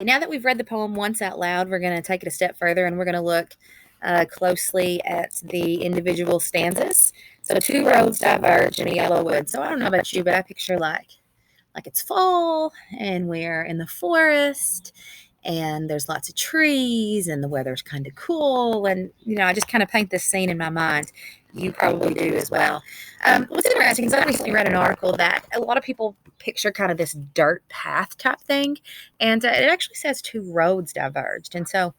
now that we've read the poem once out loud, we're going to take it a step further and we're going to look closely at the individual stanzas. So two roads diverge in a yellow wood. So I don't know about you, but I picture like it's fall and we're in the forest and there's lots of trees and the weather's kind of cool. And, I just kind of paint this scene in my mind. You probably do as well. What's interesting is I recently read an article that a lot of people picture kind of this dirt path type thing. And it actually says two roads diverged. And so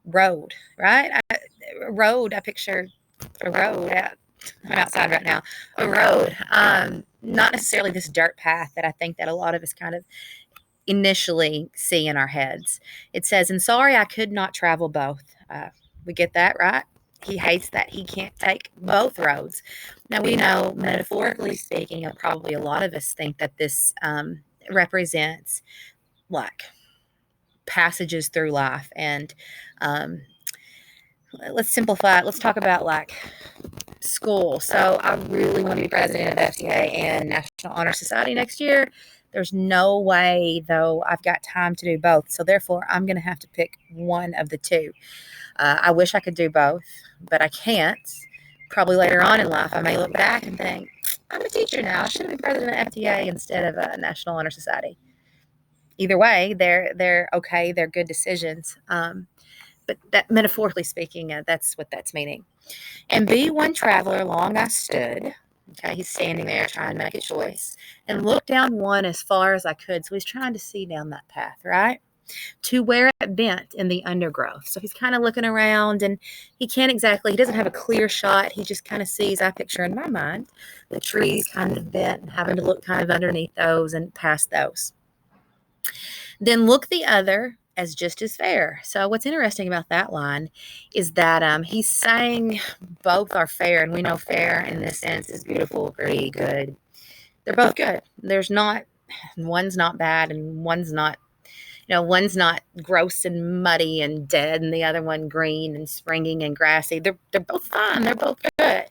road, right? I picture a road. I'm outside right now. A road. Not necessarily this dirt path that I think that a lot of us kind of initially see in our heads. It says, and sorry I could not travel both. We get that, right? He hates that he can't take both roads. Now, we know, metaphorically speaking, and probably a lot of us think that this represents like passages through life. And let's simplify it. Let's talk about like school. So I really want to be president of FTA and National Honor Society next year. There's no way, though, I've got time to do both. So therefore, I'm going to have to pick one of the two. I wish I could do both, but I can't. Probably later on in life, I may look back and think, I'm a teacher now. I should have been president of FTA instead of a National Honor Society. Either way, they're okay. They're good decisions. But that, metaphorically speaking, that's what that's meaning. And be one traveler long I stood. Okay, he's standing there trying to make a choice. And looked down one as far as I could. So he's trying to see down that path, right? To where it bent in the undergrowth. So he's kind of looking around and he doesn't have a clear shot. He just kind of sees, I picture in my mind, the trees kind of bent and having to look kind of underneath those and past those. Then look the other as just as fair. So what's interesting about that line is that he's saying both are fair, and we know fair in this sense is beautiful, pretty, good. They're both good. One's not bad and one's not gross and muddy and dead, and the other one green and springing and grassy. They're both fine. They're both good.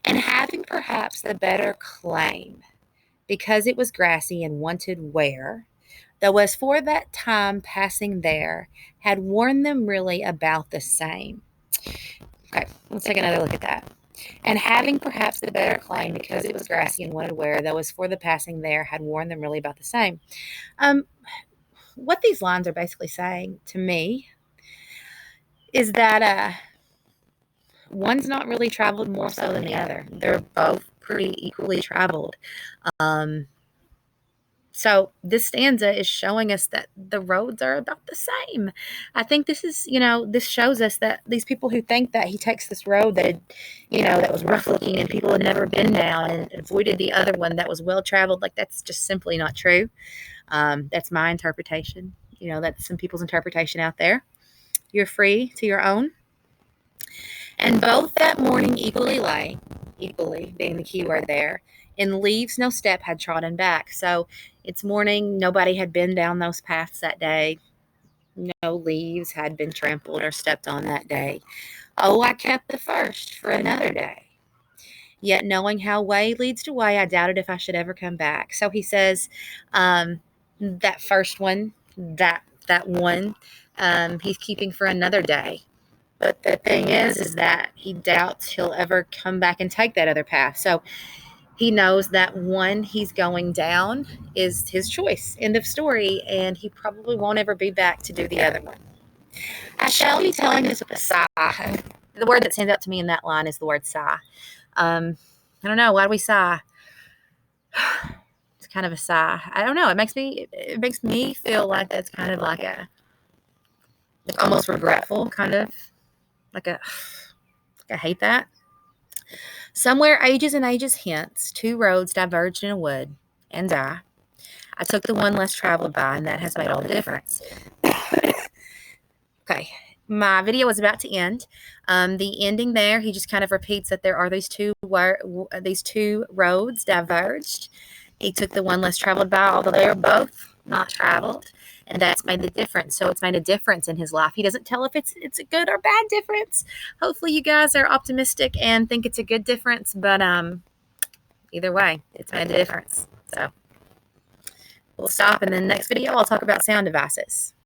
And having perhaps the better claim because it was grassy and wanted wear, though as for that time passing there, had warned them really about the same. Okay, let's take another look at that. And having perhaps the better claim because it was grassy and wanted wear, though as for the passing there, had warned them really about the same. What these lines are basically saying to me is that one's not really traveled more so than the other. They're both pretty equally traveled. So this stanza is showing us that the roads are about the same. I think this shows us that these people who think that he takes this road that was rough looking and people had never been down and avoided the other one that was well traveled, like that's just simply not true. That's my interpretation. That's some people's interpretation out there. You're free to your own. And both that morning equally lay, equally being the key word there, in leaves no step had trodden back. So it's morning. Nobody had been down those paths that day. No leaves had been trampled or stepped on that day. Oh, I kept the first for another day. Yet knowing how way leads to way, I doubted if I should ever come back. So he says, that first one, that one, he's keeping for another day. But the thing is that he doubts he'll ever come back and take that other path. So he knows that one he's going down is his choice. End of story. And he probably won't ever be back to do the other one. I shall be telling this with a sigh. The word that stands out to me in that line is the word sigh. I don't know. Why do we sigh? It's kind of a sigh. I don't know. It makes me feel like that's kind of like almost regretful, kind of like I hate that. Somewhere ages and ages hence, two roads diverged in a wood, and I took the one less traveled by, and that has made all the difference. Okay, my video is about to end. The ending there, he just kind of repeats that there are these two roads diverged. He took the one less traveled by, although they are both not traveled, and that's made the difference. So it's made a difference in his life. He doesn't tell if it's a good or bad difference. Hopefully you guys are optimistic and think it's a good difference, but either way, it's made a difference. So we'll stop, and then next video I'll talk about sound devices.